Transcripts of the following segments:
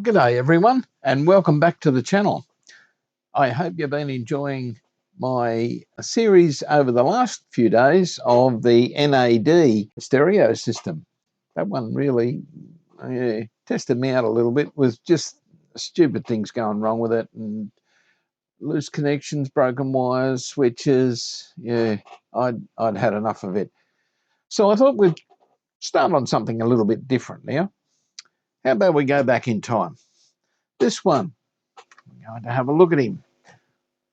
G'day everyone, and welcome back to the channel. I hope you've been enjoying my series over the last few days of the NAD stereo system. That one really tested me out a little bit with just stupid things going wrong with it, and loose connections, broken wires, switches. Yeah, I'd had enough of it. So I thought we'd start on something a little bit different now. How about we go back in time? This one, I'm going to have a look at him.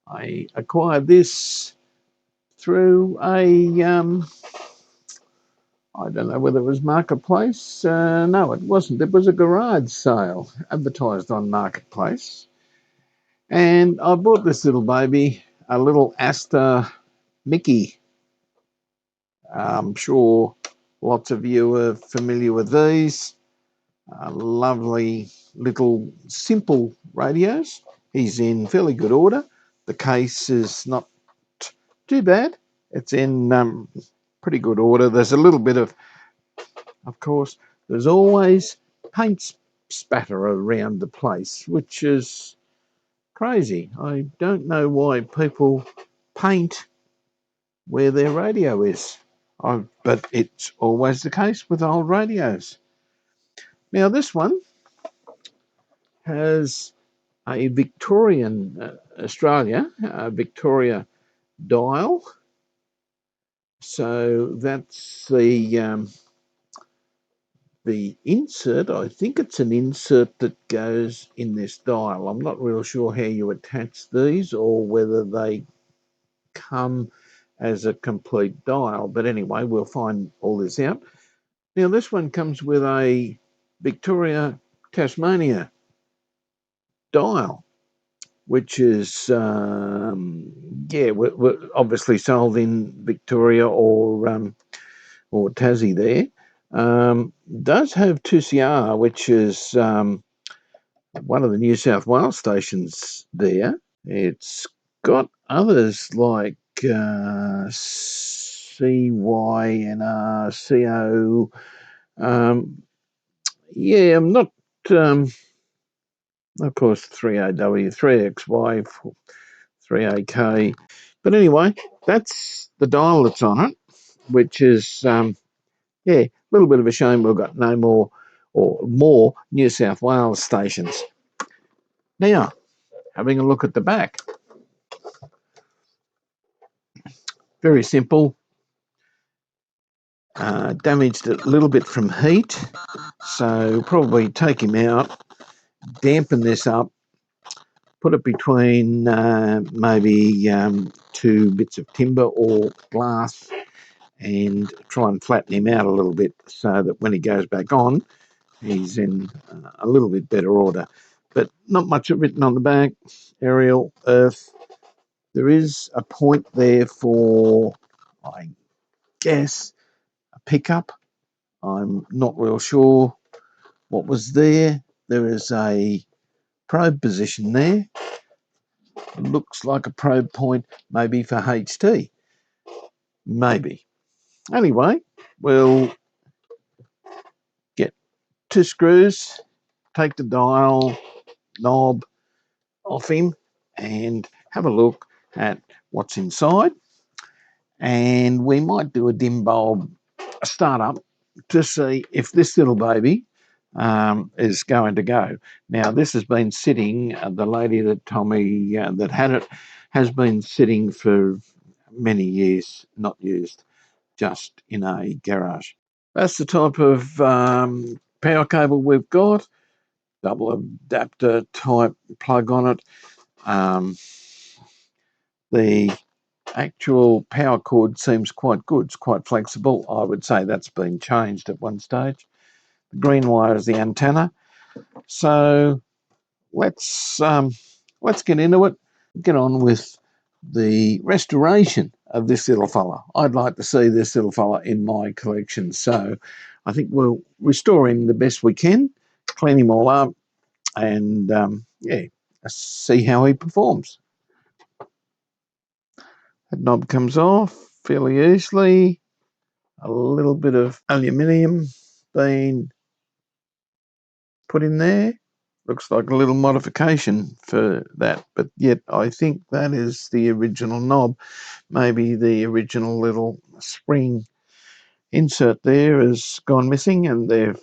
I acquired this through a, I don't know whether it was Marketplace. No, it wasn't. It was a garage sale advertised on Marketplace. And I bought this little baby, a little Astor Mickey. I'm sure lots of you are familiar with these. Lovely little simple radios. He's in fairly good order. The case is not too bad. It's in pretty good order. There's a little bit of course, there's always paint spatter around the place, which is crazy. I don't know why people paint where their radio is, but it's always the case with old radios. Now this one has a Victorian Australia, Victoria dial. So that's the insert. I think it's an insert that goes in this dial. I'm not real sure how you attach these or whether they come as a complete dial. But anyway, we'll find all this out. Now this one comes with a Victoria Tasmania dial, which is we're obviously sold in Victoria or Tassie there. Does have 2CR, which is one of the New South Wales stations there. It's got others like CYNR, CO. I'm not, of course, 3AW, 3XY, 3AK. But anyway, that's the dial that's on it, which is, a little bit of a shame we've got no more or more New South Wales stations. Now, having a look at the back. Very simple. Damaged a little bit from heat, so probably take him out, dampen this up, put it between maybe two bits of timber or glass, and try and flatten him out a little bit so that when he goes back on, he's in a little bit better order. But not much written on the back. Aerial, earth. There is a point there for, I guess, a pickup. I'm not real sure what was there. There is a probe position there. Looks like a probe point, maybe for HT. Maybe. Anyway, we'll get two screws, take the dial knob off him, and have a look at what's inside. And we might do a dim bulb startup to see if this little baby is going to go. Now, this has been sitting, the lady that told me that had it has been sitting for many years, not used, just in a garage. That's the type of power cable we've got, double adapter type plug on it. The actual power cord seems quite good. It's quite flexible. I would say that's been changed at one stage. The green wire is the antenna. So let's get into it. Get on with the restoration of this little fella. I'd like to see this little fella in my collection. So I think we'll restore him the best we can, clean him all up, and see how he performs. That knob comes off fairly easily. A little bit of aluminium being put in there. looks like a little modification for that, but yet I think that is the original knob. Maybe the original little spring insert there has gone missing and they've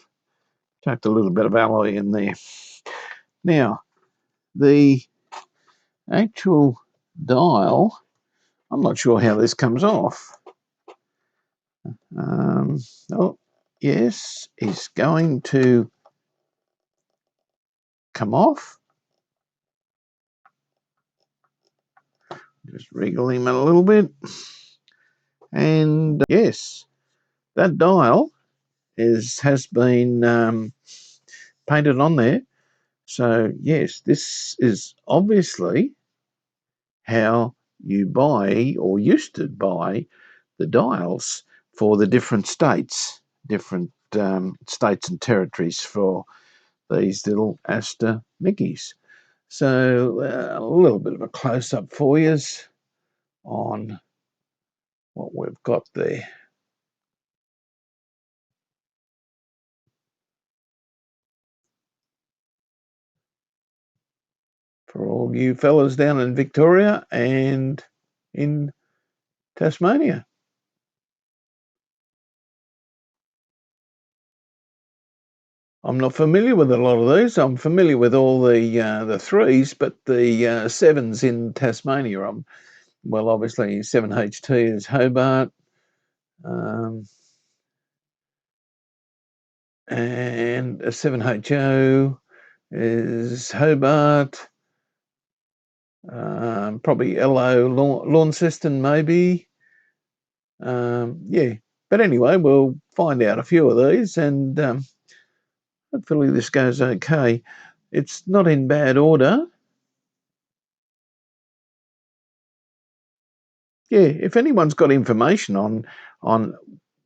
tucked a little bit of alloy in there. Now, the actual dial, I'm not sure how this comes off. Oh, yes, it's going to come off. Just wriggle him a little bit. And yes, that dial has been painted on there. So yes, this is obviously how you buy or used to buy the dials for the different states and territories for these little Astor Mickeys. So a little bit of a close-up for you on what we've got there. For all you fellas down in Victoria and in Tasmania. I'm not familiar with a lot of these. I'm familiar with all the threes, but the sevens in Tasmania, well, obviously 7HT is Hobart, and a 7HO is Hobart, probably LO Launceston maybe. Yeah, but anyway, we'll find out a few of these and hopefully this goes okay. It's not in bad order. Yeah, if anyone's got information on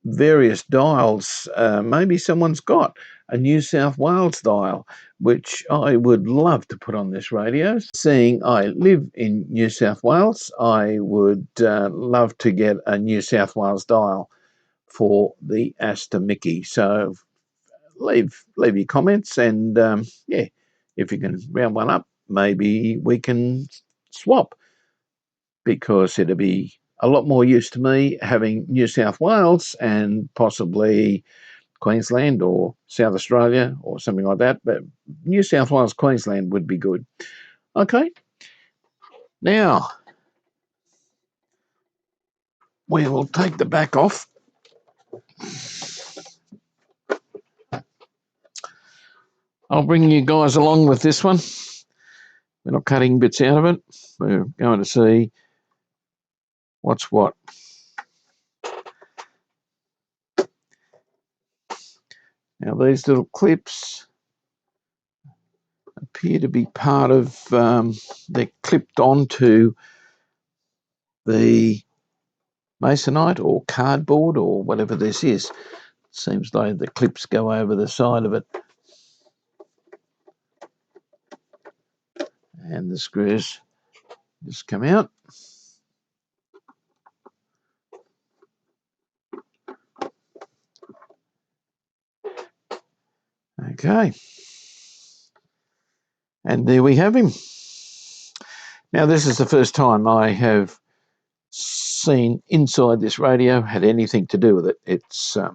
various dials, maybe someone's got a New South Wales dial, which I would love to put on this radio. Seeing I live in New South Wales, I would love to get a New South Wales dial for the Astor Mickey. So leave your comments and yeah, if you can round one up, maybe we can swap, because it'd be a lot more use to me having New South Wales and possibly Queensland or South Australia or something like that. But New South Wales, Queensland would be good. Okay, now we will take the back off. I'll bring you guys along with this one. We're not cutting bits out of it. We're going to see what's what. Now these little clips appear to be part of, they're clipped onto the masonite or cardboard or whatever this is. Seems like the clips go over the side of it. And the screws just come out. Okay. And there we have him. Now this is the first time I have seen inside this radio had anything to do with it. It's a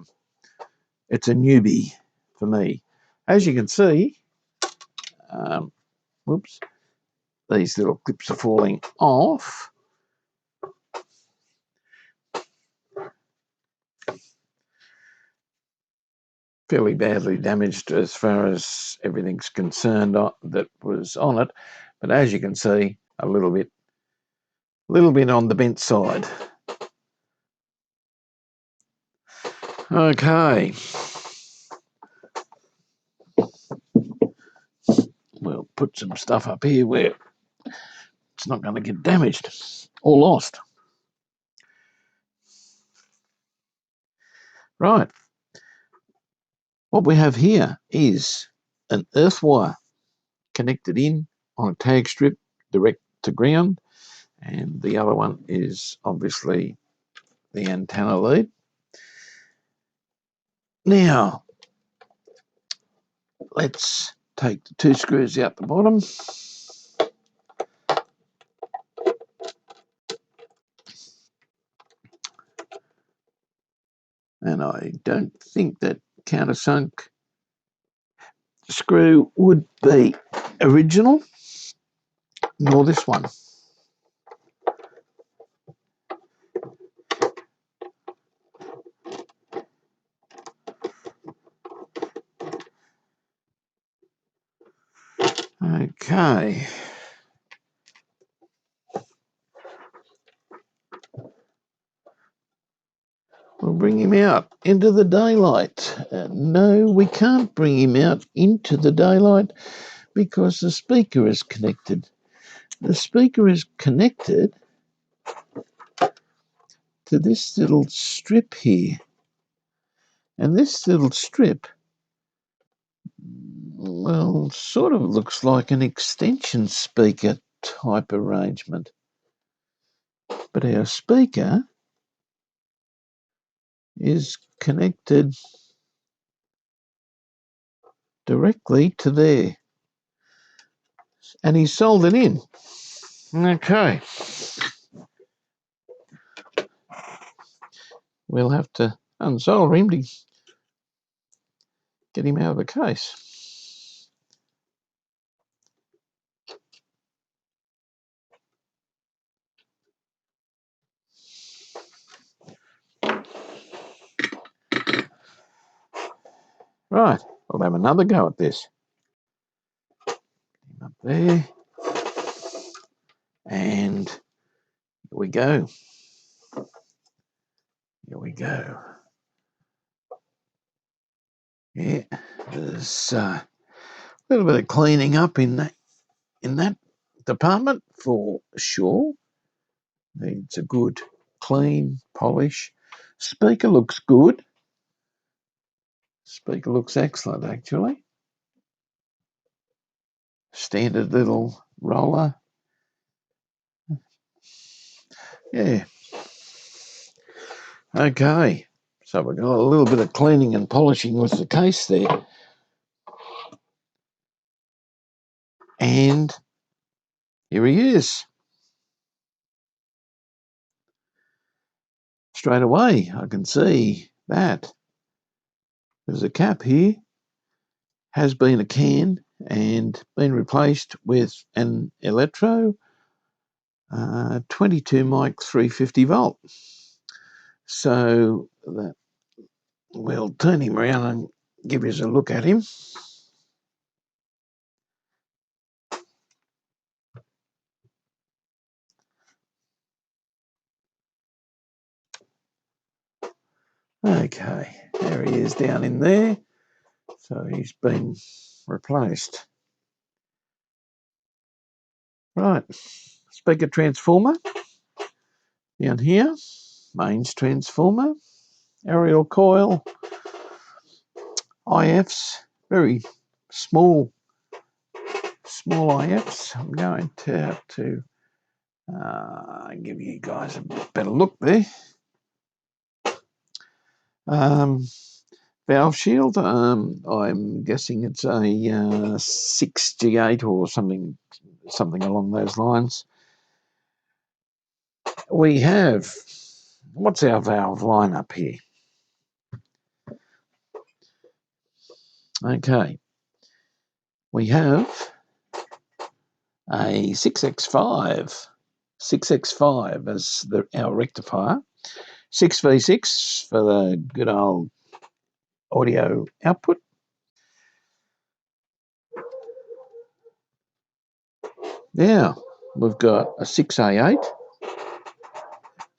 newbie for me. As you can see, whoops, these little clips are falling off. Fairly badly damaged as far as everything's concerned that was on it, but as you can see, a little bit on the bent side. Okay, we'll put some stuff up here where it's not going to get damaged or lost. Right, what we have here is an earth wire connected in on a tag strip direct to ground, and the other one is obviously the antenna lead. Now let's take the 2 screws out the bottom. And I don't think that countersunk screw would be original, nor this one. Okay. We'll bring him out into the daylight. No, we can't bring him out into the daylight because the speaker is connected. The speaker is connected to this little strip here. And this little strip, well, sort of looks like an extension speaker type arrangement. But our speaker is connected directly to there. And he sold it in. Okay. We'll have to unsolder him to get him out of the case. Right, we'll have another go at this. Up there. And here we go. Here we go. Yeah, there's a little bit of cleaning up in that department for sure. Needs a good clean polish. Speaker looks good. Speaker looks excellent, actually. Standard little roller. Yeah. Okay. So we've got a little bit of cleaning and polishing with the case there. And here he is. Straight away, I can see that. There's a cap here. Has been a can and been replaced with an electro 22 mic 350 volt. So that we'll turn him around and give us a look at him. Okay, there he is down in there. So he's been replaced. Right, speaker transformer down here, mains transformer, aerial coil, IFs, very small IFs. I'm going to have to give you guys a better look there. Valve shield, I'm guessing it's a 68 or something along those lines. We have, what's our valve lineup here? Okay, we have a 6x5 as our rectifier, 6v6 for the good old audio output. Now we've got a 6A8,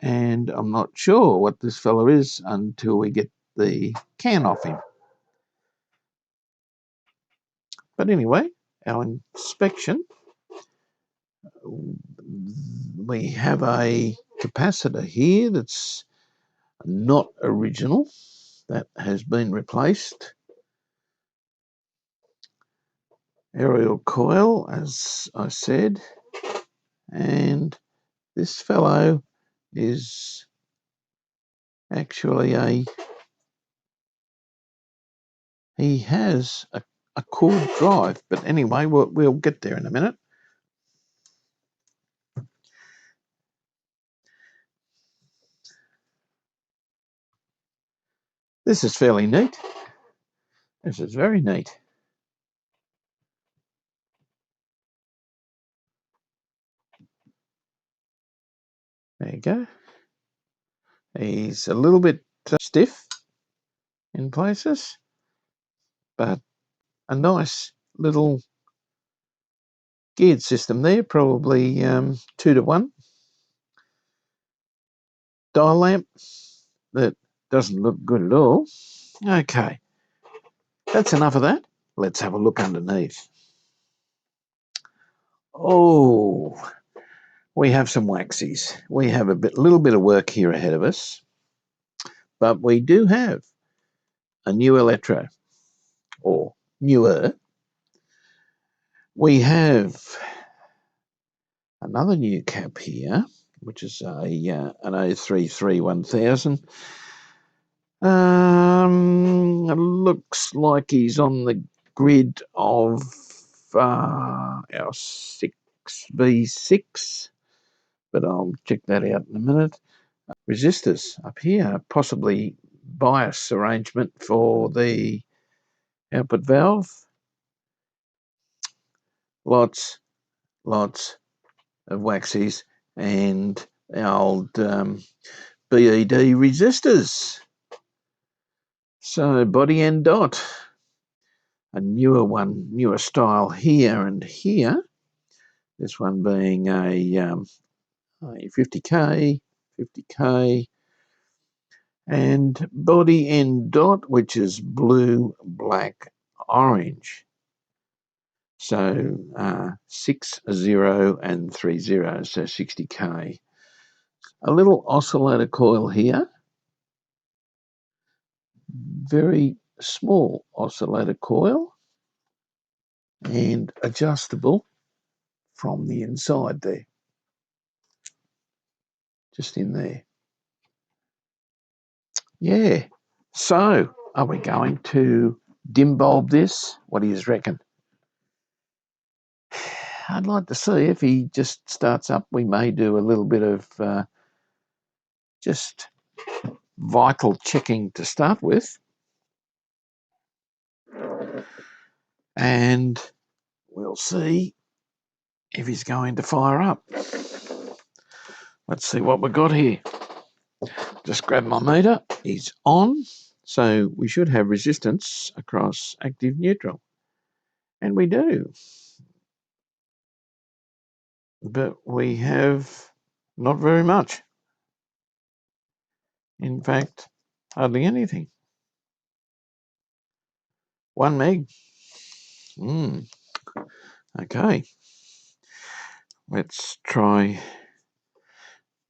and I'm not sure what this fella is until we get the can off him. But anyway, our inspection, we have a capacitor here that's not original, that has been replaced. Aerial coil, as I said, and this fellow is actually he has a cord drive. But anyway, we'll get there in a minute. This is fairly neat. This is very neat. There you go. He's a little bit stiff in places, but a nice little geared system there, probably 2-to-1 dial lamp that doesn't look good at all. Okay, that's enough of that. Let's have a look underneath. Oh, we have some waxies. We have a little bit of work here ahead of us, but we do have a new electro, or newer. We have another new cap here, which is an 033-1000. It looks like he's on the grid of our 6v6, but I'll check that out in a minute. Resistors up here, possibly bias arrangement for the output valve. Lots of waxies and our old BED resistors. So body and dot, a newer style here and here. This one being a 50k, and body and dot, which is blue, black, orange. So 6, 0 and 3 zeros, so 60k. A little oscillator coil here, very small oscillator coil, and adjustable from the inside there, just in there. Yeah. So, are we going to dim bulb this? What do you reckon? I'd like to see if he just starts up. We may do a little bit of just vital checking to start with. And we'll see if he's going to fire up. Let's see what we've got here. Just grab my meter. He's on. So we should have resistance across active neutral. And we do. But we have not very much. In fact, hardly anything. 1 meg. Okay. Let's try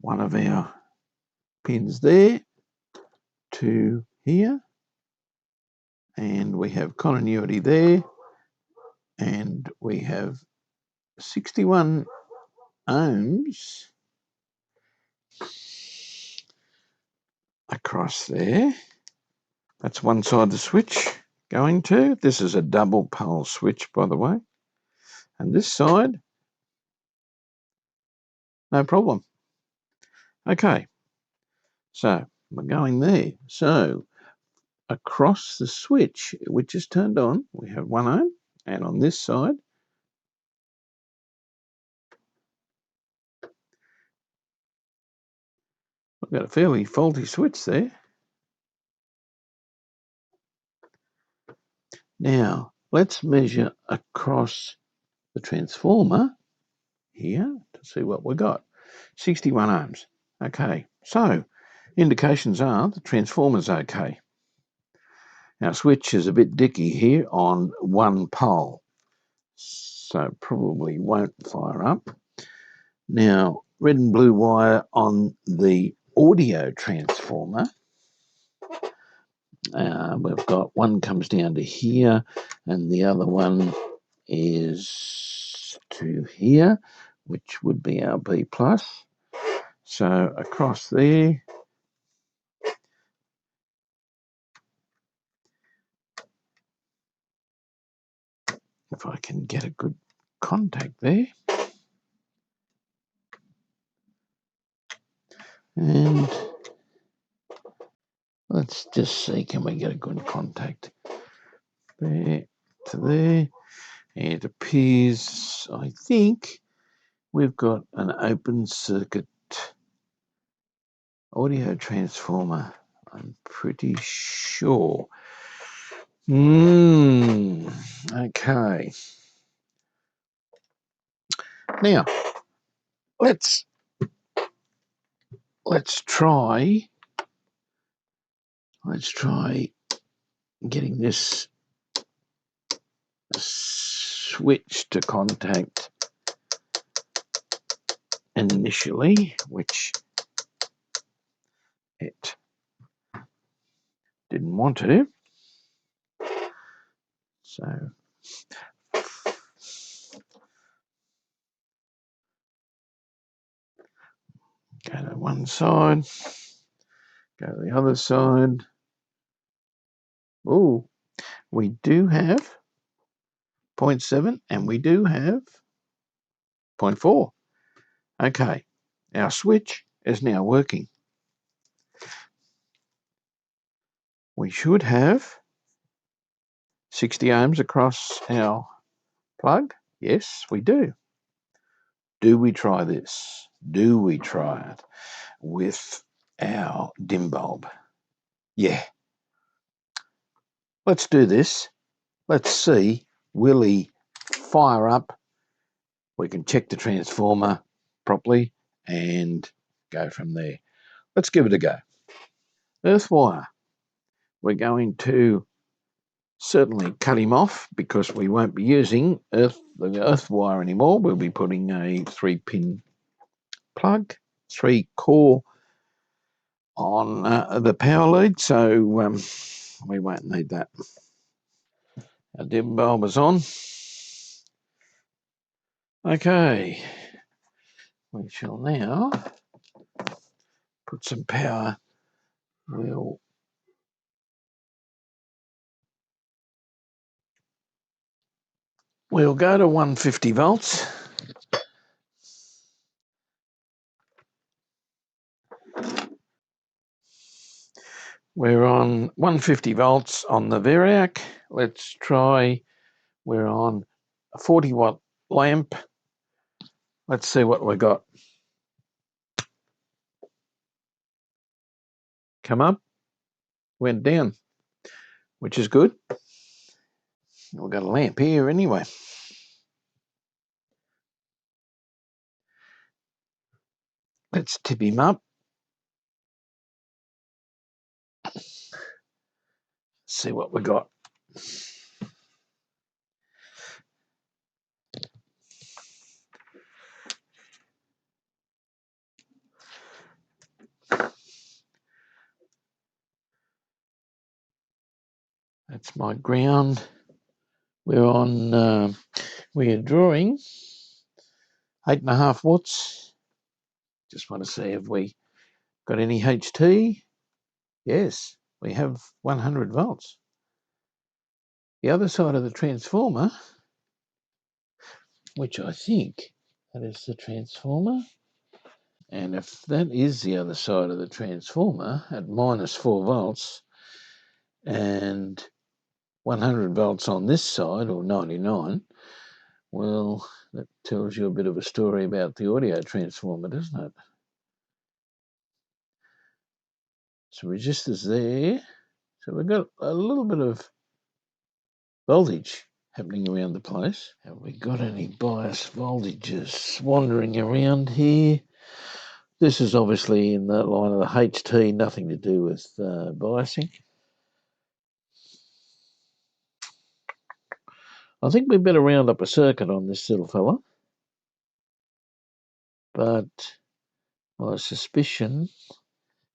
one of our pins there to here. And we have continuity there. And we have 61 ohms across there. That's one side of the switch going to. This is a double pole switch, by the way. And this side, no problem. Okay, so we're going there. So across the switch, which is turned on, we have 1 ohm. And on this side, we've got a fairly faulty switch there. Now, let's measure across the transformer here to see what we got. 61 ohms. Okay, so indications are the transformer's okay. Our switch is a bit dicky here on one pole, so probably won't fire up. Now, red and blue wire on the audio transformer. We've got one comes down to here and the other one is to here, which would be our B+. So across there, if I can get a good contact there. And let's just see, can we get a good contact there to there? It appears, I think, we've got an open circuit audio transformer. I'm pretty sure. Okay. Now, let's try getting this switch to contact initially, which it didn't want to. So go to one side, go to the other side. Oh, we do have 0.7 and we do have 0.4. Okay, our switch is now working. We should have 60 ohms across our plug. Yes, we do. Do we try this? Do we try it with our dim bulb? Yeah. Let's do this. Let's see, will he fire up? We can check the transformer properly and go from there. Let's give it a go. Earth wire. We're going to certainly cut him off because we won't be using the earth wire anymore. We'll be putting a 3-pin plug, 3-core on the power lead, so we won't need that. Our dim bulb is on. Okay, we shall now put some power. We'll go to 150 volts. We're on 150 volts on the Variac. Let's try, we're on a 40 watt lamp. Let's see what we got. Come up, went down, which is good. We've got a lamp here anyway. Let's tip him up. See what we got. That's my ground. We're on, we are drawing 8.5 watts. Just want to see if we got any HT. Yes, we have 100 volts. The other side of the transformer, which I think that is the transformer. And if that is the other side of the transformer at -4 volts and 100 volts on this side, or 99, well, that tells you a bit of a story about the audio transformer, doesn't it? So resistors there. So we've got a little bit of voltage happening around the place. Have we got any bias voltages wandering around here? This is obviously in the line of the HT, nothing to do with biasing. I think we better round up a circuit on this little fella. But my suspicion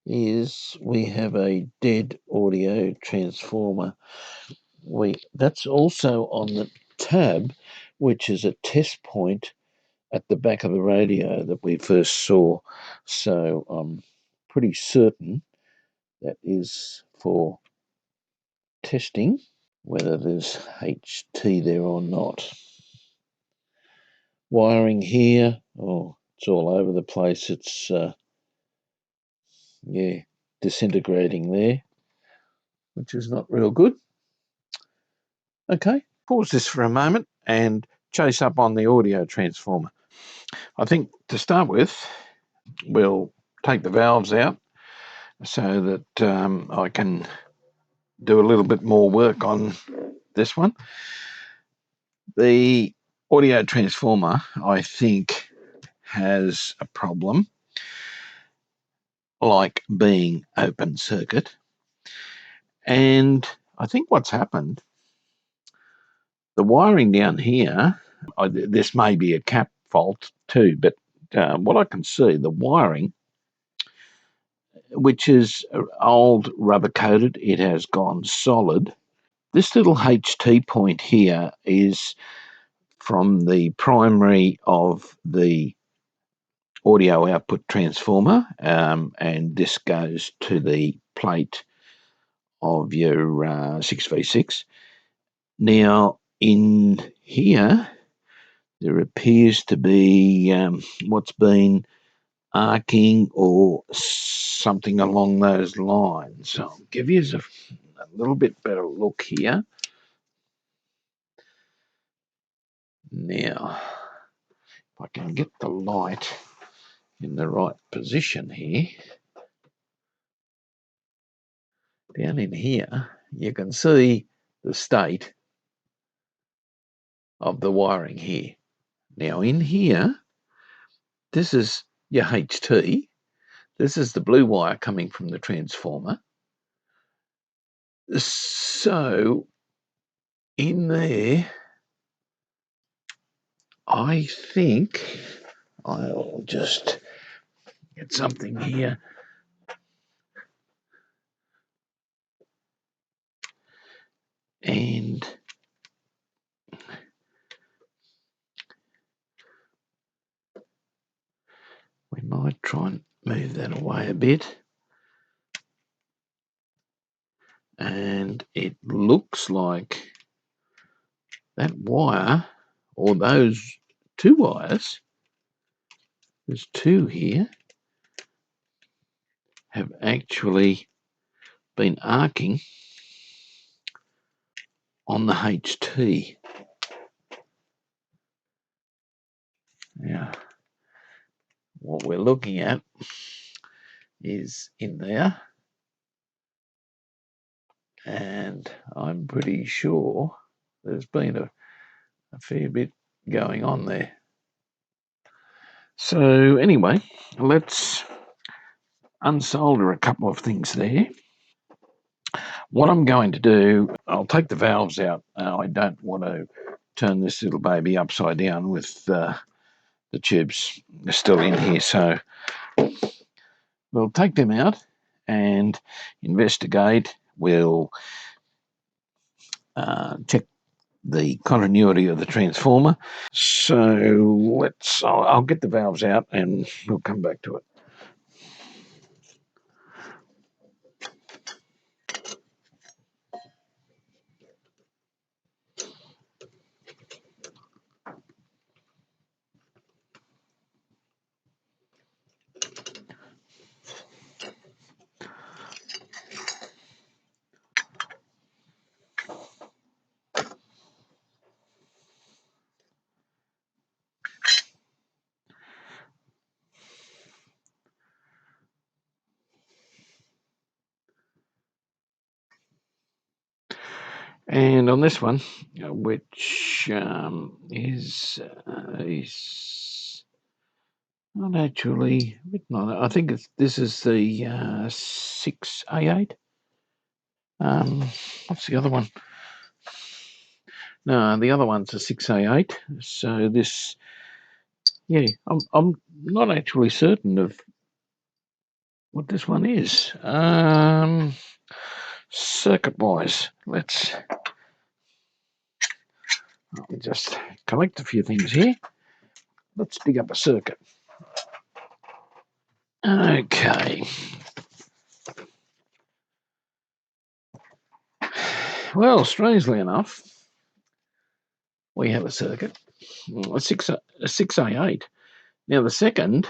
is we have a dead audio transformer. That's also on the tab, which is a test point at the back of the radio that we first saw. So I'm pretty certain that is for testing. whether there's HT there or not. Wiring here, oh, it's all over the place. It's disintegrating there, which is not real good. Okay, pause this for a moment and chase up on the audio transformer. I think to start with, we'll take the valves out so that I can do a little bit more work on this one. The audio transformer, I think, has a problem, like being open circuit. And I think what's happened, the wiring down here, this may be a cap fault too, but what I can see, the wiring, which is old rubber coated, it has gone solid. This little HT point here is from the primary of the audio output transformer, and this goes to the plate of your 6v6. Now, in here, there appears to be what's been arcing or something along those lines. So I'll give you a little bit better look here. Now, if I can get the light in the right position here, down in here, you can see the state of the wiring here. Now in here, this is your HT. This is the blue wire coming from the transformer. So in there, I think I'll just get something here. And we might try and move that away a bit. And it looks like that wire, or those two wires, there's two here, have actually been arcing on the HT. Now, what we're looking at is in there, and I'm pretty sure there's been a fair bit going on there. So anyway, let's unsolder a couple of things there. What I'm going to do, I'll take the valves out. I don't want to turn this little baby upside down with the tubes still in here, so we'll take them out and investigate. We'll check the continuity of the transformer. So I'll get the valves out and we'll come back to it. And on this one, which is not actually written on it. I think this is the 6A8. What's the other one? No, the other one's a 6A8. So this, I'm not actually certain of what this one is. Circuit-wise, let's just collect a few things here. Let's dig up a circuit. Okay. Well, strangely enough, we have a circuit, a 6A8. Now the second,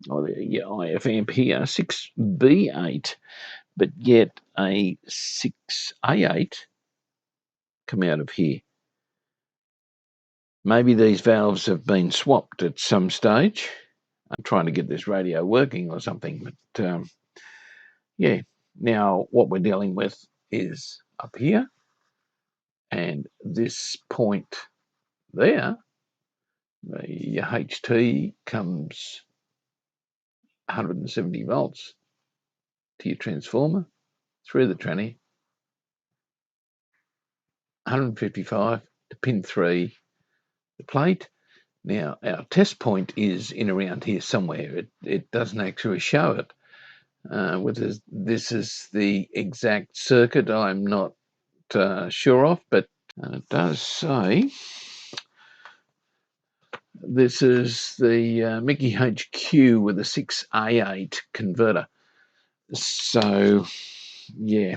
or the IF amp here, 6B8, but yet a 6A8 come out of here. Maybe these valves have been swapped at some stage. I'm trying to get this radio working or something, but yeah. Now what we're dealing with is up here, and this point there, the HT comes 170 volts to your transformer through the tranny, 155 to pin 3, the plate. Now our test point is in around here somewhere. It doesn't actually show it. Whether this is the exact circuit, I'm not sure of, but it does say this is the Mickey HQ with a 6A8 converter. So, yeah,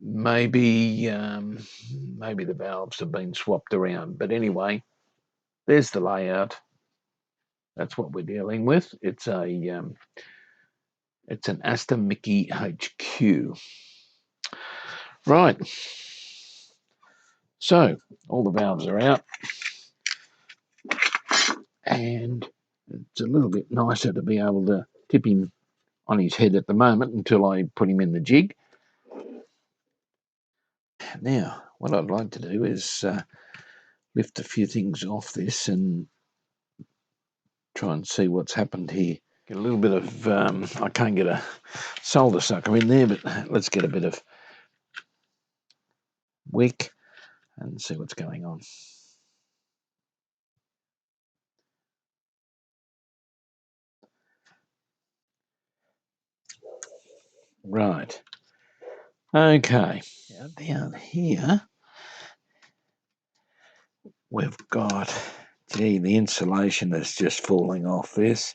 maybe the valves have been swapped around. But anyway, there's the layout. That's what we're dealing with. It's an Astor Mickey HQ. Right. So all the valves are out, and it's a little bit nicer to be able to tip him on his head at the moment until I put him in the jig. Now, what I'd like to do is lift a few things off this and try and see what's happened here. Get a little bit of, I can't get a solder sucker in there, but let's get a bit of wick and see what's going on. Right. Okay. Now down here, we've got, gee, the insulation is just falling off this.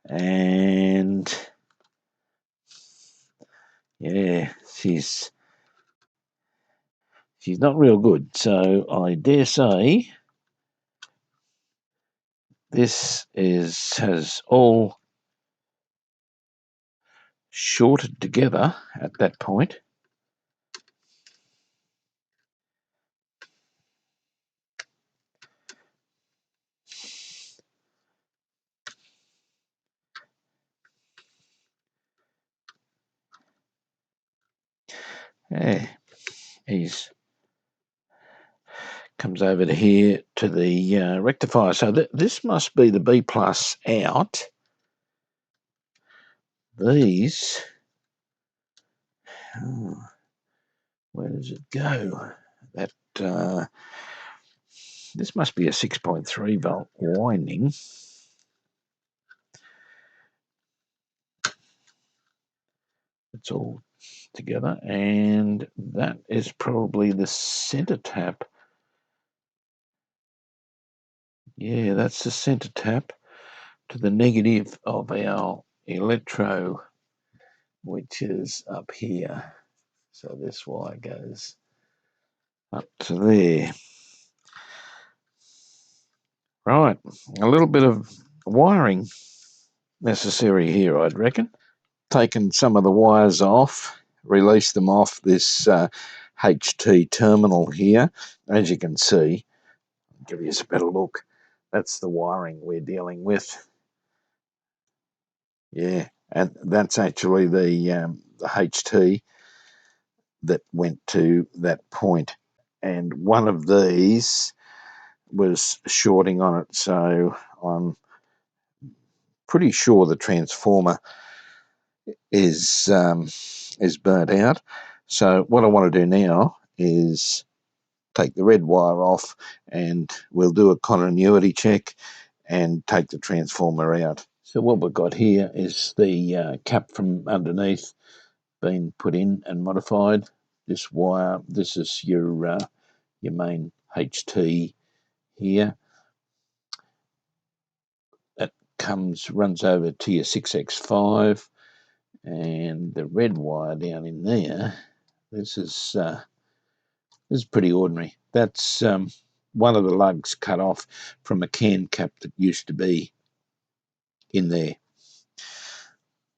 And yeah, she's not real good. So I dare say this has all shorted together at that point. Yeah, he's comes over to here to the rectifier. So this must be the B plus out. These, oh, where does it go? That this must be a 6.3 volt winding. It's all together, and that is probably the center tap. Yeah, that's the center tap to the negative of our electro, which is up here. So this wire goes up to there. Right, a little bit of wiring necessary here, I'd reckon. Taken some of the wires off, released them off this HT terminal here. As you can see, I'll give you a better look. That's the wiring we're dealing with. Yeah, and that's actually the HT that went to that point. And one of these was shorting on it, so I'm pretty sure the transformer is burnt out. So what I want to do now is take the red wire off, and we'll do a continuity check and take the transformer out. So what we've got here is the cap from underneath being put in and modified. This wire, this is your main HT here. That runs over to your 6X5, And the red wire down in there, this is pretty ordinary. That's one of the lugs cut off from a can cap that used to be in there.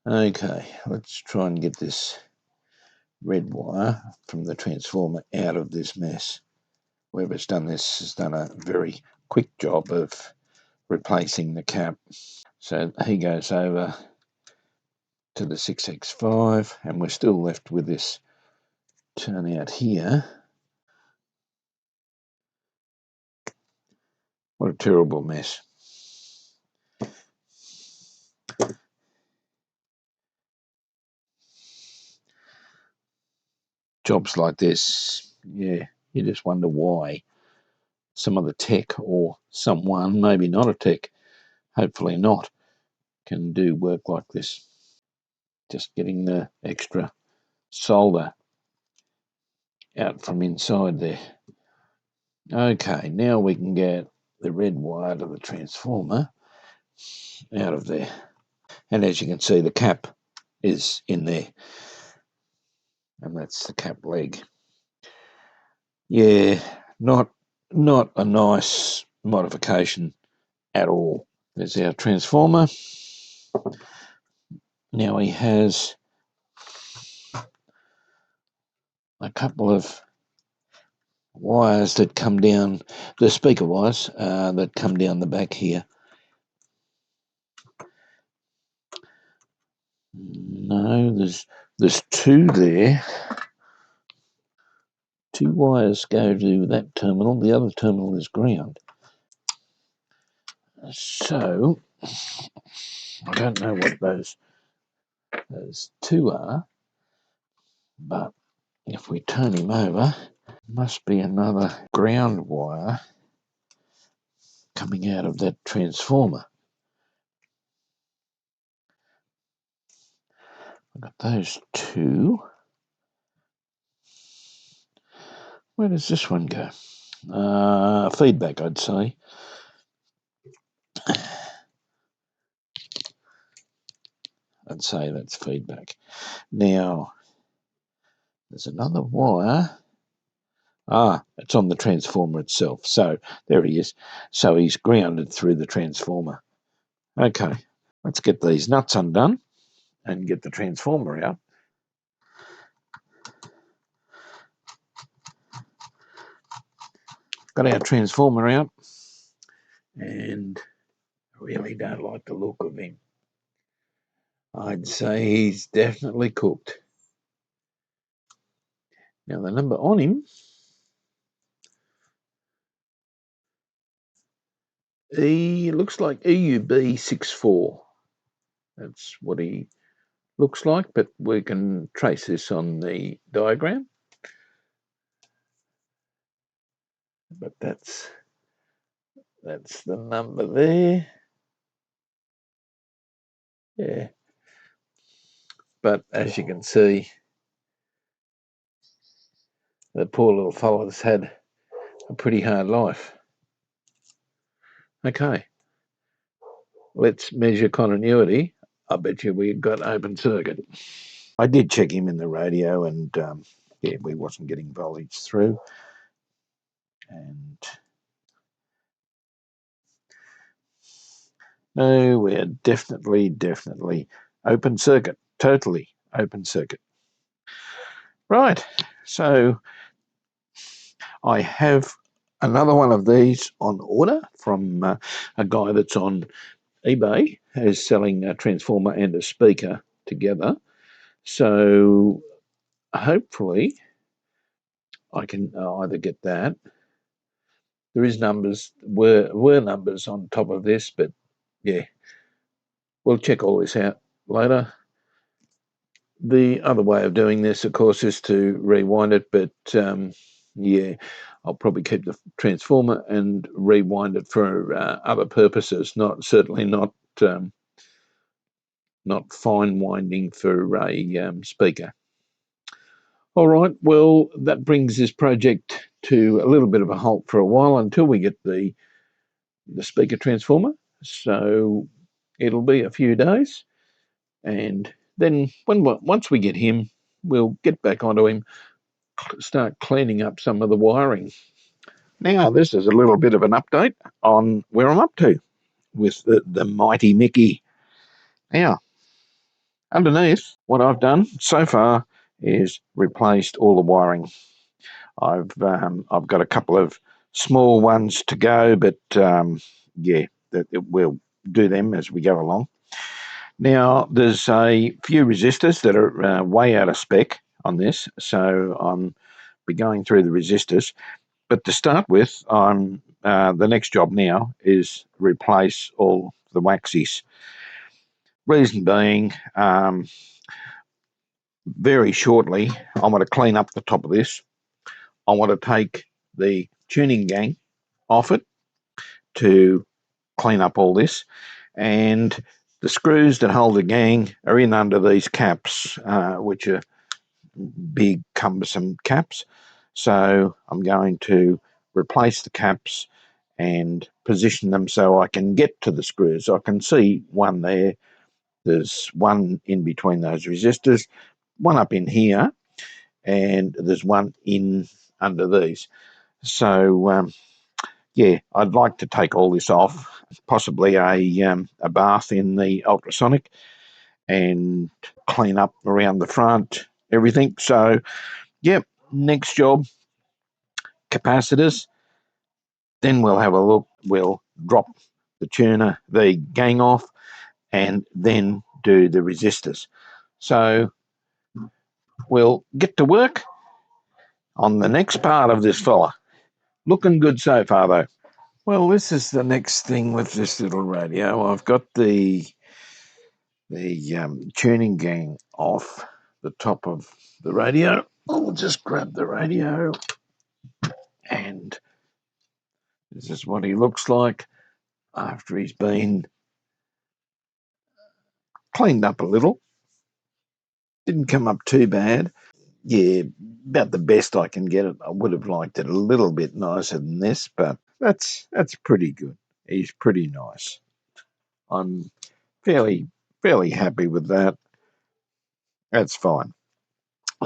Okay, let's try and get this red wire from the transformer out of this mess. Whoever's done this has done a very quick job of replacing the cap. So he goes over to the 6X5 and we're still left with this turnout here. What a terrible mess. Jobs like this, yeah, you just wonder why some of the tech or someone, maybe not a tech, hopefully not, can do work like this. Just getting the extra solder out from inside there. Okay, now we can get the red wire to the transformer out of there. And as you can see, the cap is in there. And that's the cap leg. Yeah, not a nice modification at all. There's our transformer. Now he has a couple of wires that come down, the speaker wires that come down the back here. No, there's two there. Two wires go to that terminal. The other terminal is ground. So I don't know what those two are, but if we turn him over, must be another ground wire coming out of that transformer. I've got those two. Where does this one go? Feedback, I'd say. I'd say that's feedback. Now, there's another wire. It's on the transformer itself. So, there he is. So, he's grounded through the transformer. Okay, let's get these nuts undone and get the transformer out. Got our transformer out and really don't like the look of him. I'd say he's definitely cooked. Now the number on him, he looks like EUB64. That's what he looks like, but we can trace this on the diagram. But that's the number there. Yeah. But as you can see, the poor little fella's had a pretty hard life. Okay. Let's measure continuity. I bet you we got open circuit. I did check him in the radio and yeah, we wasn't getting voltage through. And no, we're definitely open circuit. Totally open circuit. Right, so I have another one of these on order from a guy that's on eBay, is selling a transformer and a speaker together. So hopefully I can either get that. There is numbers, were numbers on top of this, but yeah, we'll check all this out later. The other way of doing this, of course, is to rewind it, but yeah, I'll probably keep the transformer and rewind it for other purposes. Certainly not fine winding for a speaker. All right, well, that brings this project to a little bit of a halt for a while until we get the speaker transformer. So it'll be a few days, and Then once we get him, we'll get back onto him, start cleaning up some of the wiring. Now, this is a little bit of an update on where I'm up to with the mighty Mickey. Now, underneath, what I've done so far is replaced all the wiring. I've got a couple of small ones to go, but yeah, we'll do them as we go along. Now, there's a few resistors that are way out of spec on this, so I'm be going through the resistors. But to start with, I'm the next job now is replace all the waxies. Reason being, very shortly, I want to clean up the top of this. I want to take the tuning gang off it to clean up all this, and the screws that hold the gang are in under these caps, which are big, cumbersome caps. So I'm going to replace the caps and position them so I can get to the screws. I can see one there. There's one in between those resistors, one up in here, and there's one in under these. So yeah, I'd like to take all this off, possibly a bath in the ultrasonic, and clean up around the front, everything. So, yep, next job, capacitors. Then we'll have a look. We'll drop the gang off, and then do the resistors. So we'll get to work on the next part of this fella. Looking good so far, though. Well, this is the next thing with this little radio. I've got the tuning gang off the top of the radio. I'll just grab the radio, and this is what he looks like after he's been cleaned up a little. Didn't come up too bad. Yeah, about the best I can get it. I would have liked it a little bit nicer than this, but that's pretty good. He's pretty nice. I'm fairly happy with that. That's fine.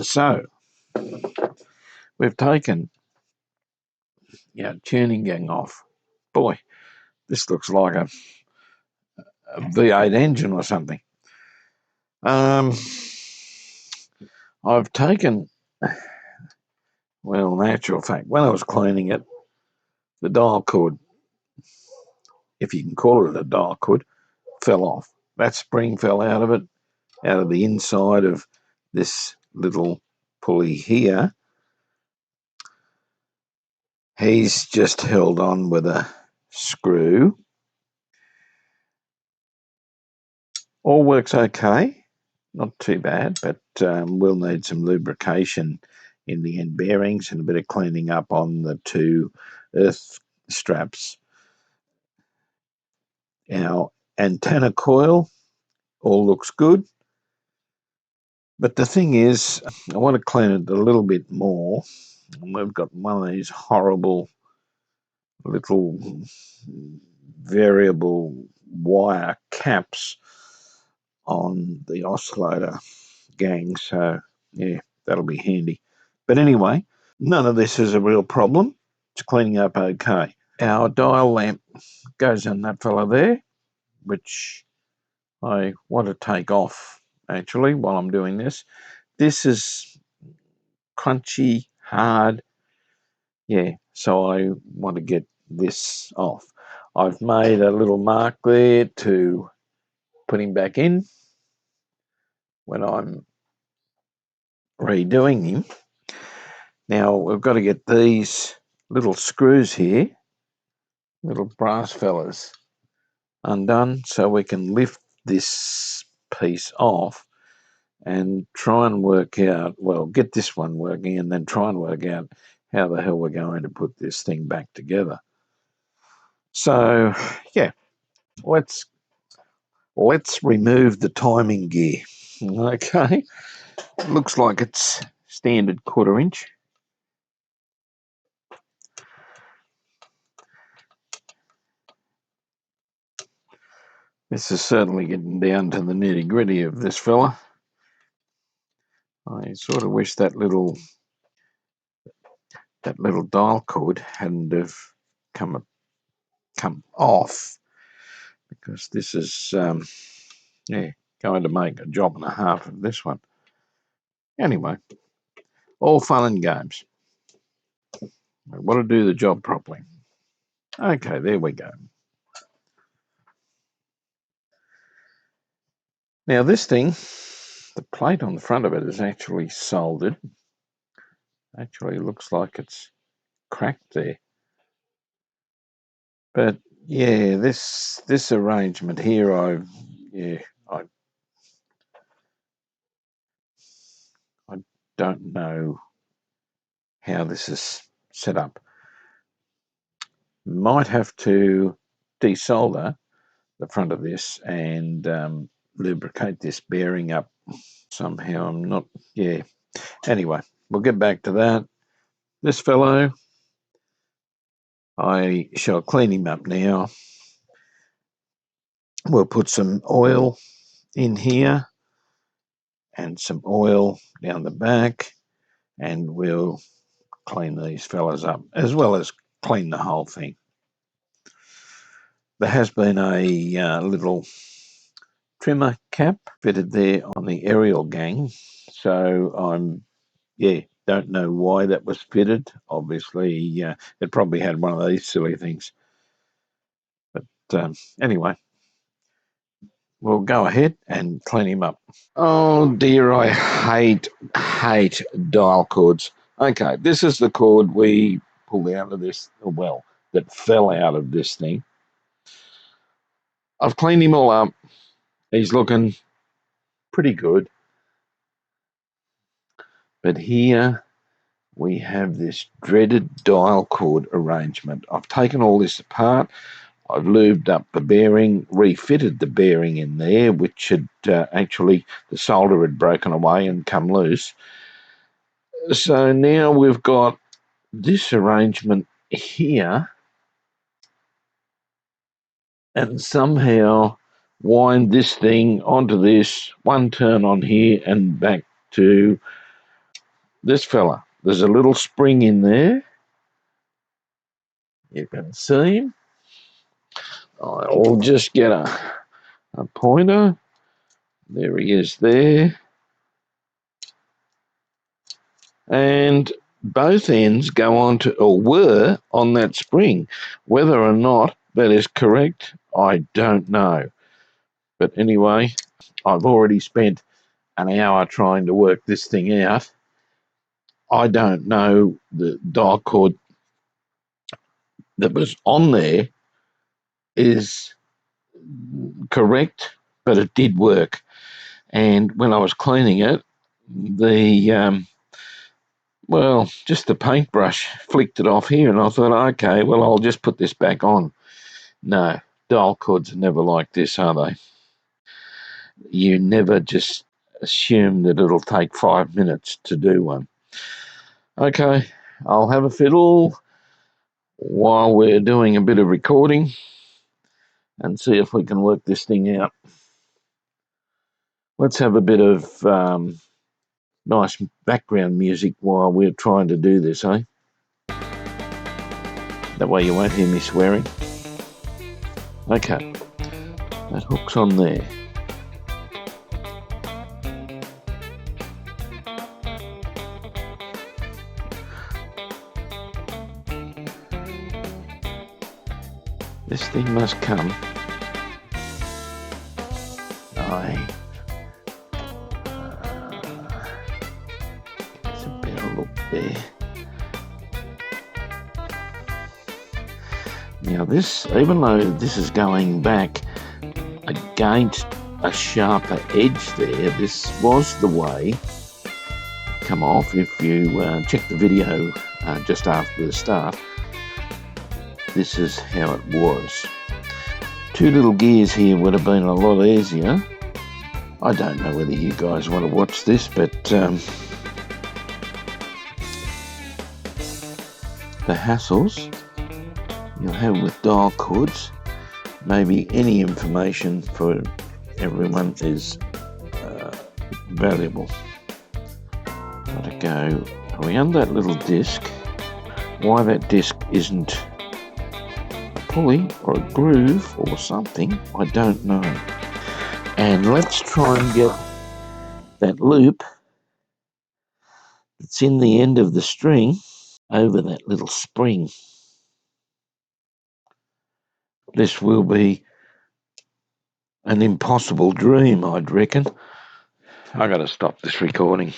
So we've taken tuning gang off. Boy, this looks like a V8 engine or something. I've taken, well, in actual fact, when I was cleaning it, the dial cord, if you can call it a dial cord, fell off. That spring fell out of it, out of the inside of this little pulley here. He's just held on with a screw. All works okay, not too bad, but we'll need some lubrication in the end bearings and a bit of cleaning up on the two earth straps. Our antenna coil all looks good, but the thing is, I want to clean it a little bit more. We've got one of these horrible little variable wire caps on the oscillator gang, so yeah, that'll be handy. But anyway, none of this is a real problem. It's cleaning up okay. Our dial lamp goes on that fella there, which I want to take off actually while I'm doing this. This is crunchy, hard. Yeah, so I want to get this off. I've made a little mark there to put him back in when I'm redoing him. Now we've got to get these little screws here, little brass fellas, undone so we can lift this piece off and try and work out, well, get this one working and then try and work out how the hell we're going to put this thing back together. So, yeah, let's remove the timing gear. Okay, looks like it's standard 1/4 inch. This is certainly getting down to the nitty-gritty of this fella. I sort of wish that little dial cord hadn't have come off, because this is going to make a job and a half of this one. Anyway, all fun and games. I want to do the job properly. Okay, there we go. Now this thing, the plate on the front of it is actually soldered. Actually looks like it's cracked there. But yeah, this arrangement here, I don't know how this is set up. Might have to desolder the front of this and lubricate this bearing up somehow. I'm not, Anyway, we'll get back to that. This fellow, I shall clean him up now. We'll put some oil in here and some oil down the back, and we'll clean these fellas up, as well as clean the whole thing. There has been a little trimmer cap fitted there on the aerial gang, so don't know why that was fitted. Obviously, it probably had one of these silly things. But anyway, we'll go ahead and clean him up. Oh dear, I hate dial cords. Okay, this is the cord we pulled out of this, that fell out of this thing. I've cleaned him all up. He's looking pretty good. But here we have this dreaded dial cord arrangement. I've taken all this apart. I've lubed up the bearing, refitted the bearing in there, which had actually, the solder had broken away and come loose. So now we've got this arrangement here, and somehow wind this thing onto this, one turn on here and back to this fella. There's a little spring in there. You can see him. I'll just get a pointer. There he is there. And both ends go on to, or were on that spring. Whether or not that is correct, I don't know. But anyway, I've already spent an hour trying to work this thing out. I don't know the dial cord that was on there is correct, but it did work. And when I was cleaning it, just the paintbrush flicked it off here, and I thought, okay, well, I'll just put this back on. No, dial cords are never like this, are they? You never just assume that it'll take 5 minutes to do one. Okay, I'll have a fiddle while we're doing a bit of recording and see if we can work this thing out. Let's have a bit of nice background music while we're trying to do this, eh? That way you won't hear me swearing. Okay, that hook's on there. This thing must come. It's a better look there. Now this, even though this is going back against a sharper edge there, this was the way to come off. If you check the video just after the start, this is how it was. 2 little gears here would have been a lot easier. I don't know whether you guys want to watch this, but the hassles you'll have with dial cords, maybe any information for everyone is valuable. go around that little disc. Why that disc isn't a pulley or a groove or something, I don't know. And let's try and get that loop that's in the end of the string over that little spring. This will be an impossible dream, I'd reckon. I gotta stop this recording.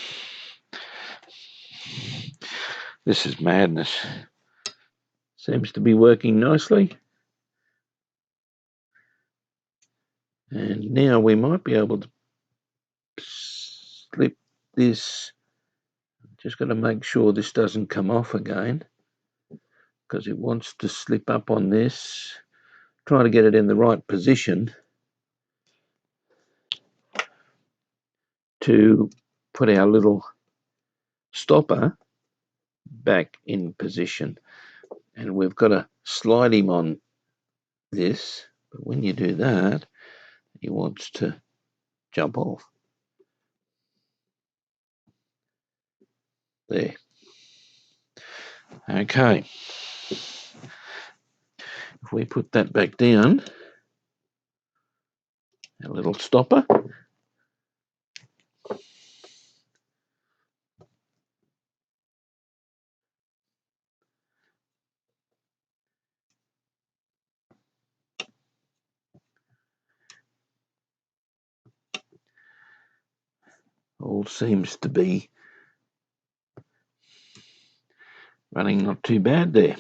This is madness. Seems to be working nicely. And now we might be able to slip this. Just got to make sure this doesn't come off again, because it wants to slip up on this. Try to get it in the right position to put our little stopper back in position. And we've got to slide him on this, but when you do that, he wants to jump off. There. Okay. If we put that back down, a little stopper. All seems to be running not too bad there.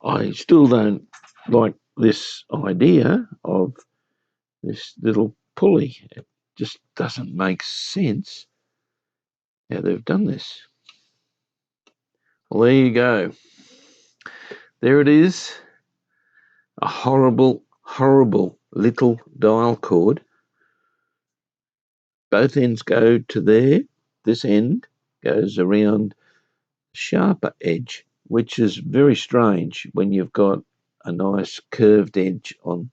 I still don't like this idea of this little pulley. It just doesn't make sense how they've done this. Well, there you go. There it is. A horrible, horrible little dial cord. Both ends go to there. This end goes around the sharper edge, which is very strange when you've got a nice curved edge on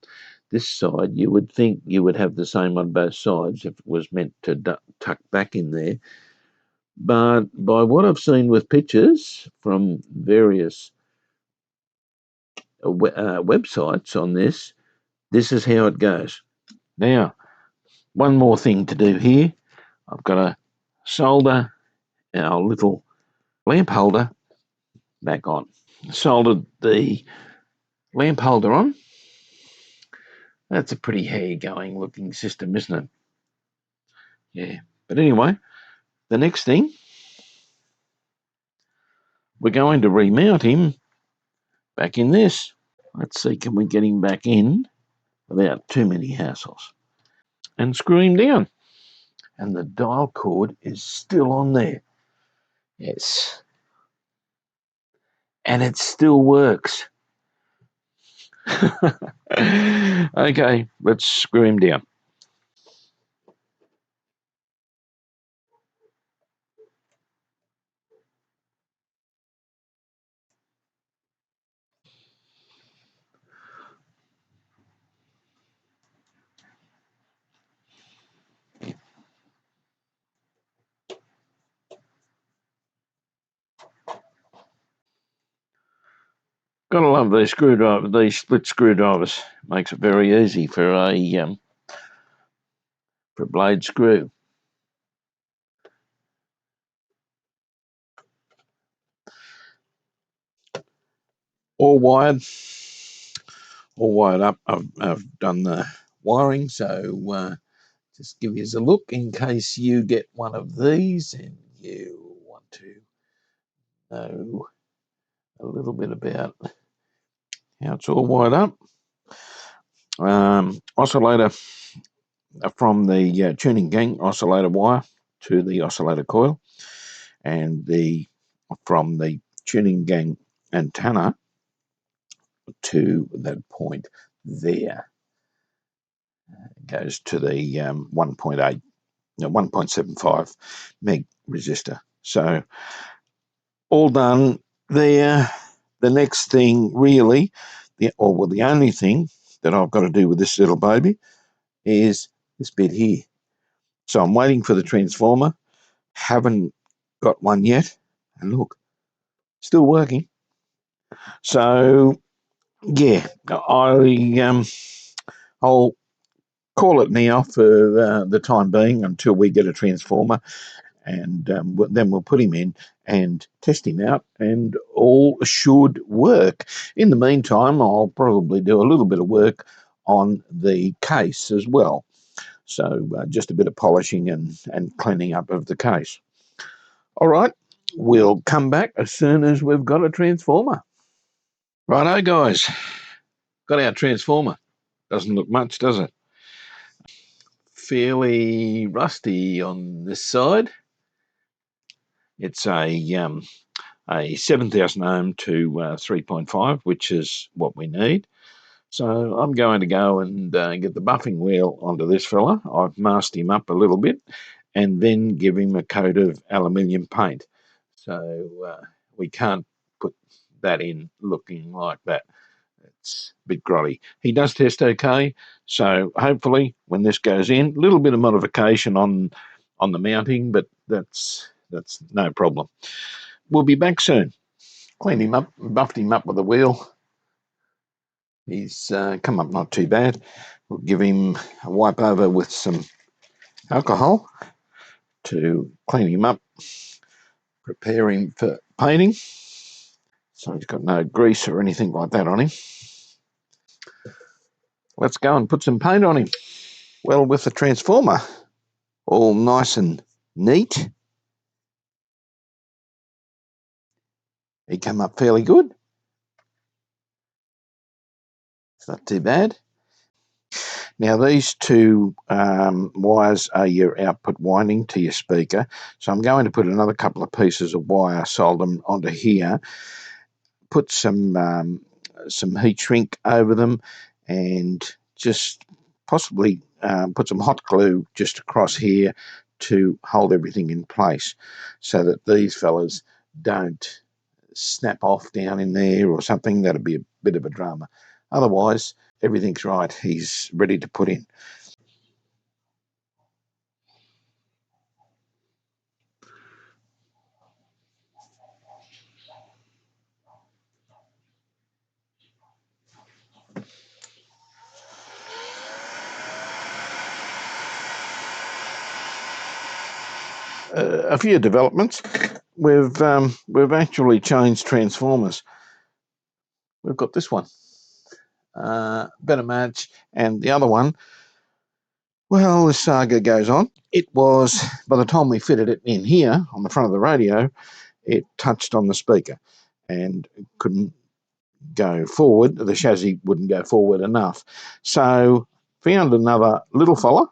this side. You would think you would have the same on both sides if it was meant to tuck back in there. But by what I've seen with pictures from various websites on this, this is how it goes. Now, one more thing to do here. I've got to solder our little lamp holder back on. Soldered the lamp holder on. That's a pretty hair-going looking system, isn't it? Yeah. But anyway, the next thing, we're going to remount him back in this. Let's see, can we get him back in without too many hassles? And screw him down. And the dial cord is still on there. Yes. And it still works. Okay, let's screw him down. Gotta love these screwdrivers, these split screwdrivers. Makes it very easy for a blade screw. All wired up. I've done the wiring, so just give us a look in case you get one of these and you want to know a little bit about how it's all wired up. Oscillator from the tuning gang oscillator wire to the oscillator coil, and from the tuning gang antenna to that point there. It goes to the 1.75 meg resistor. So all done there. The next thing really, the only thing that I've got to do with this little baby is this bit here. So I'm waiting for the transformer. Haven't got one yet. And look, still working. So yeah, I'll call it now for the time being until we get a transformer, and then we'll put him in and test him out, and all should work. In the meantime, I'll probably do a little bit of work on the case as well. So just a bit of polishing and cleaning up of the case. All right, we'll come back as soon as we've got a transformer. Righto, guys, got our transformer. Doesn't look much, does it? Fairly rusty on this side. It's a 7,000 ohm to 3.5, which is what we need. So I'm going to go and get the buffing wheel onto this fella. I've masked him up a little bit and then give him a coat of aluminium paint. So we can't put that in looking like that. It's a bit grotty. He does test okay, so hopefully when this goes in, a little bit of modification on the mounting, but that's no problem. We'll be back soon. Cleaned him up, buffed him up with a wheel. He's come up not too bad. We'll give him a wipe over with some alcohol to clean him up, prepare him for painting. So he's got no grease or anything like that on him. Let's go and put some paint on him. Well, with the transformer all nice and neat, he came up fairly good. It's not too bad. Now these two wires are your output winding to your speaker. So I'm going to put another couple of pieces of wire, solder them onto here, put some heat shrink over them, and just possibly put some hot glue just across here to hold everything in place so that these fellas don't snap off down in there or something. That'd be a bit of a drama. Otherwise, everything's right. He's ready to put in. A few developments. We've actually changed transformers. We've got this one, better match, and the other one. Well, the saga goes on. It was, by the time we fitted it in here on the front of the radio, it touched on the speaker and couldn't go forward. The chassis wouldn't go forward enough. So found another little fella,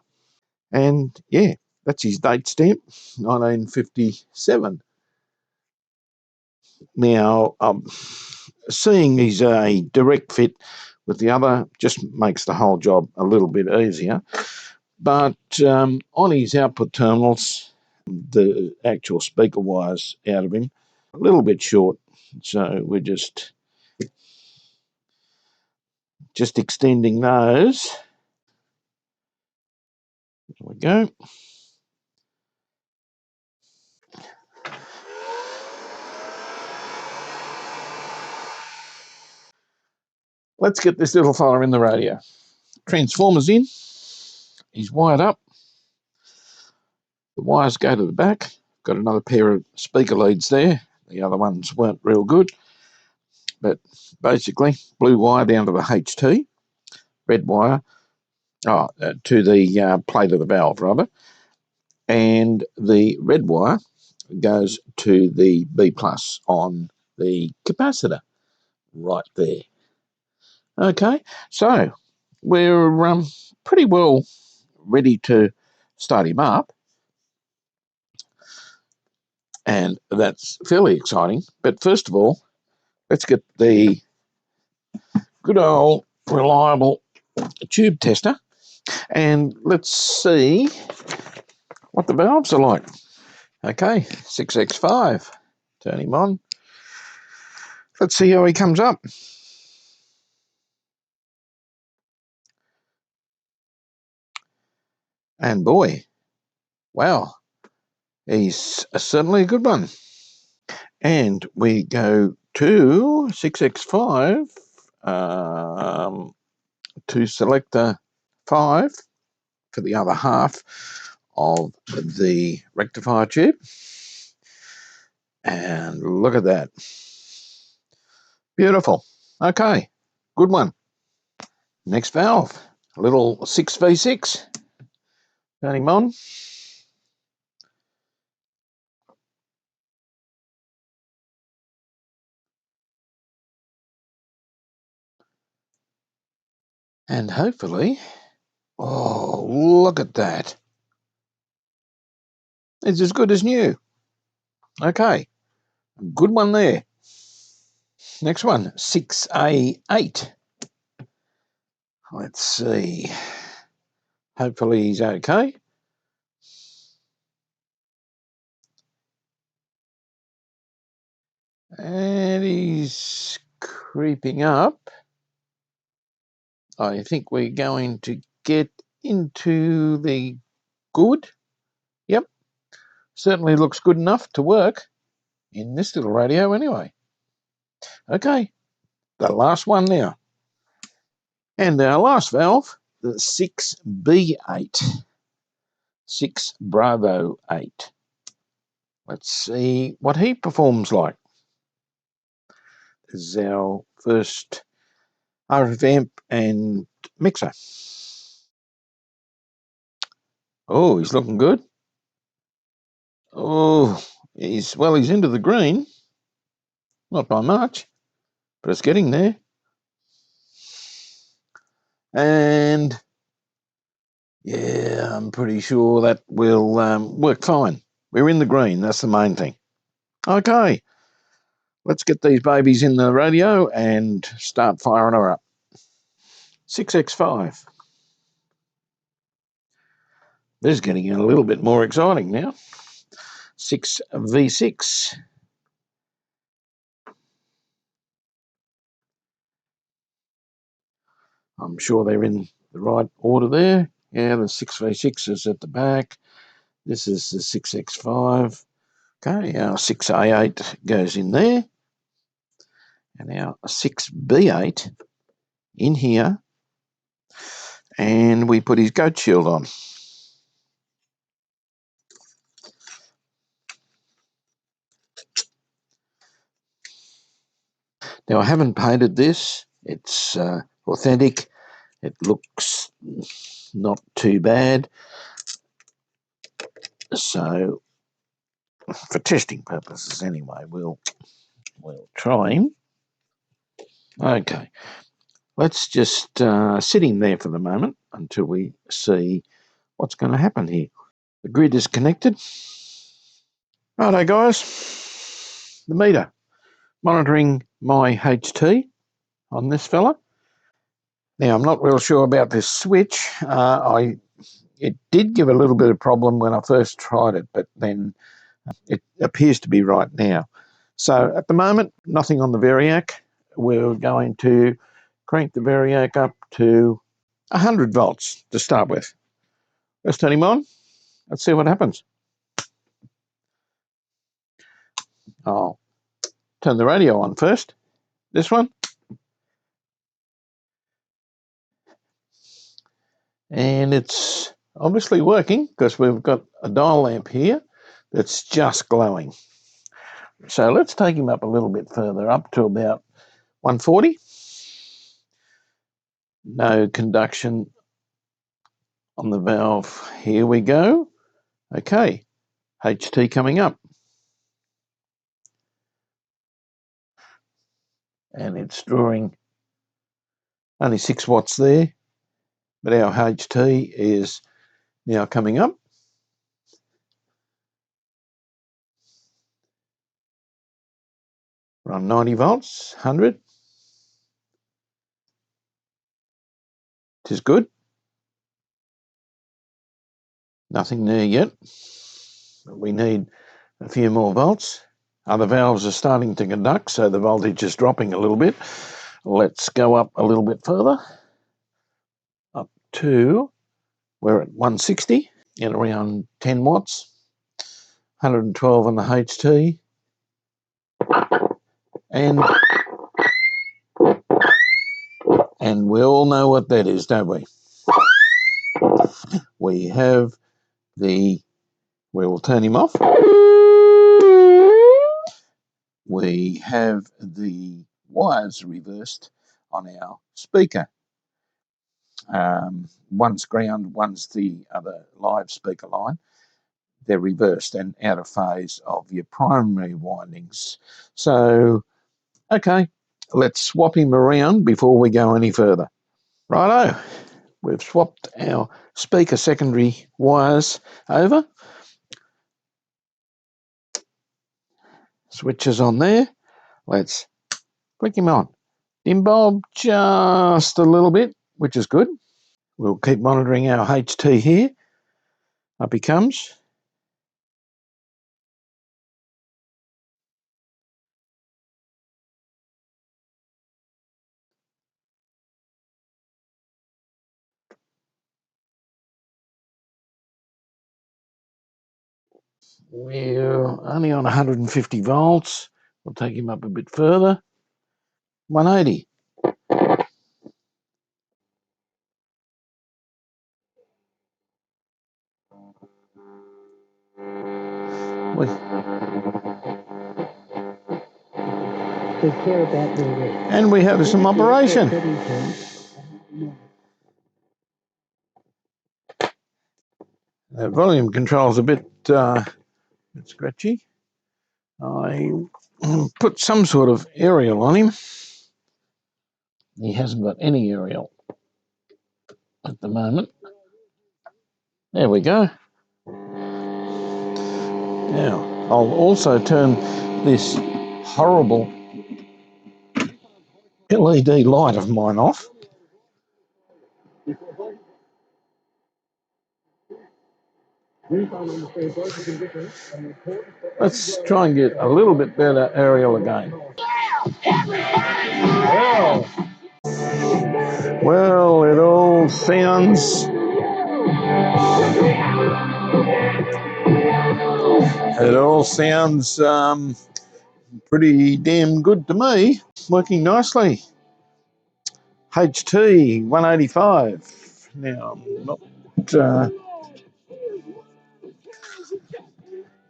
and yeah, that's his date stamp, 1957. Now, seeing he's a direct fit with the other just makes the whole job a little bit easier. But on his output terminals, the actual speaker wires out of him a little bit short, so we're just extending those. There we go. Let's get this little fella in the radio. Transformer's in. He's wired up. The wires go to the back. Got another pair of speaker leads there. The other ones weren't real good. But basically, blue wire down to the HT, red wire to the plate of the valve, rather. And the red wire goes to the B plus on the capacitor right there. Okay, so we're pretty well ready to start him up, and that's fairly exciting. But first of all, let's get the good old reliable tube tester, and let's see what the valves are like. Okay, 6x5, turn him on. Let's see how he comes up. And boy, Wow, he's certainly a good one. And we go to 6x5 to selector 5 for the other half of the rectifier tube. And look at that. Beautiful. Okay, good one. Next valve, a little 6v6. Turn him on. And hopefully, oh, look at that. It's as good as new. Okay, good one there. Next one, 6A8. Let's see. Hopefully he's okay. And he's creeping up. I think we're going to get into the good. Yep, certainly looks good enough to work in this little radio anyway. Okay, the last one now. And our last valve, the 6B8. 6 Bravo 8. Let's see what he performs like. This is our first RF amp and mixer. Oh, he's looking good. Oh, he's into the green. Not by much, but it's getting there. And yeah, I'm pretty sure that will work fine. We're in the green. That's the main thing. Okay, let's get these babies in the radio and start firing her up. 6x5. This is getting a little bit more exciting now. 6v6. I'm sure they're in the right order there. Yeah, the 6v6 is at the back. This is the 6x5. Okay, our 6A8 goes in there. And our 6B8 in here. And we put his goat shield on. Now, I haven't painted this. It's authentic. It looks not too bad. So, for testing purposes anyway, we'll try him. Okay, let's just sit him there for the moment until we see what's going to happen here. The grid is connected. Righto, guys. The meter monitoring my HT on this fella. Now, I'm not real sure about this switch. It did give a little bit of problem when I first tried it, but then it appears to be right now. So at the moment, nothing on the variac. We're going to crank the variac up to 100 volts to start with. Let's turn him on. Let's see what happens. I'll turn the radio on first. This one. And it's obviously working because we've got a dial lamp here that's just glowing. So let's take him up a little bit further, up to about 140. No conduction on the valve. Here we go. Okay, HT coming up. And it's drawing only 6 watts there, but our HT is now coming up. We're on 90 volts, 100. It is good. Nothing there yet. But we need a few more volts. Other valves are starting to conduct, so the voltage is dropping a little bit. Let's go up a little bit further. Up to, we're at 160. at around 10 watts, 112 on the HT, and we all know what that is, don't we? We have the, we will turn him off. We have the wires reversed on our speaker. One's ground, one's the other live speaker line. They're reversed and out of phase of your primary windings. So, okay, let's swap him around before we go any further. Righto, we've swapped our speaker secondary wires over. Switches on there. Let's click him on. Dim bulb just a little bit, which is good. We'll keep monitoring our HT here. Up he comes. We're only on 150 volts. We'll take him up a bit further. 180. And we have some operation. The volume control's a bit scratchy. I put some sort of aerial on him. He hasn't got any aerial at the moment. There we go. Now, I'll also turn this horrible LED light of mine off. Let's try and get a little bit better aerial again. Well, it all sounds pretty damn good to me. Working nicely. HT 185. Now, not.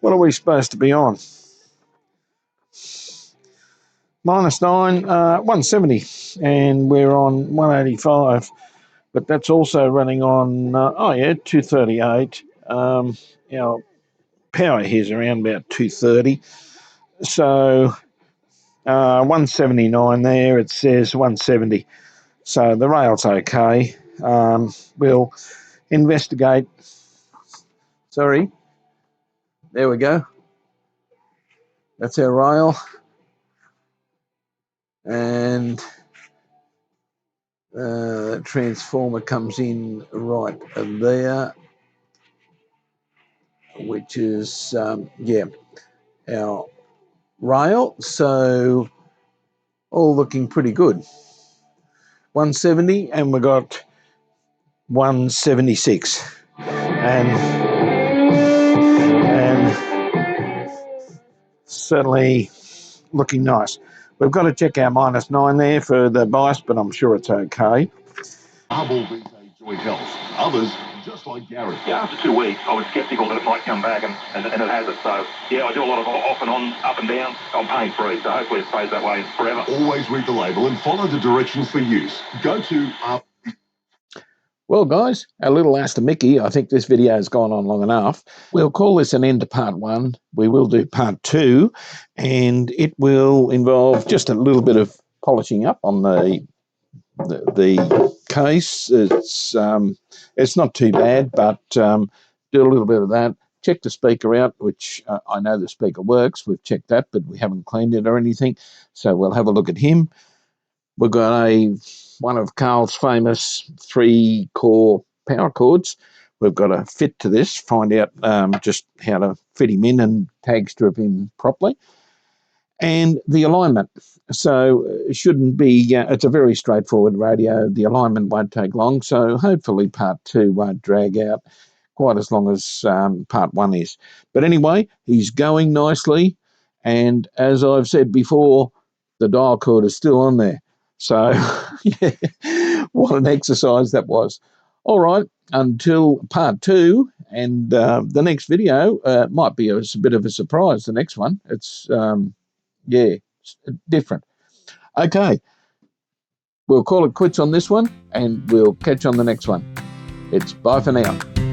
What are we supposed to be on? -9, 170, and we're on 185. But that's also running on 238. Our power here is around about 230. So 179 there. It says 170. So the rail's okay. We'll investigate. Sorry. There we go. That's our rail. And the transformer comes in right there, which is, our rail. So all looking pretty good. 170, and we got 176. And certainly looking nice. We've got to check our -9 there for the bias, but I'm sure it's okay. Joint health. Others, just like Gary. Yeah, after 2 weeks, I was sceptical that it might come back, and it hasn't. So, yeah, I do a lot of off and on, up and down. I'm pain-free, so hopefully it stays that way forever. Always read the label and follow the directions for use. Go to... Well, guys, our little Astor Mickey, I think this video has gone on long enough. We'll call this an end to part 1. We will do part 2, and it will involve just a little bit of polishing up on the case. It's not too bad, but do a little bit of that. Check the speaker out, which I know the speaker works. We've checked that, but we haven't cleaned it or anything. So we'll have a look at him. We've got one of Carl's famous 3-core power cords. We've got to fit to this, find out just how to fit him in and tag strip him properly. And the alignment. So it shouldn't be, it's a very straightforward radio. The alignment won't take long. So hopefully part 2 won't drag out. quite as long as part 1 is. But anyway, he's going nicely, and as I've said before, the dial cord is still on there. So, yeah, what an exercise that was. All right, until part 2, and the next video might be a bit of a surprise, the next one. It's, it's different. Okay, we'll call it quits on this one, and we'll catch you on the next one. It's bye for now.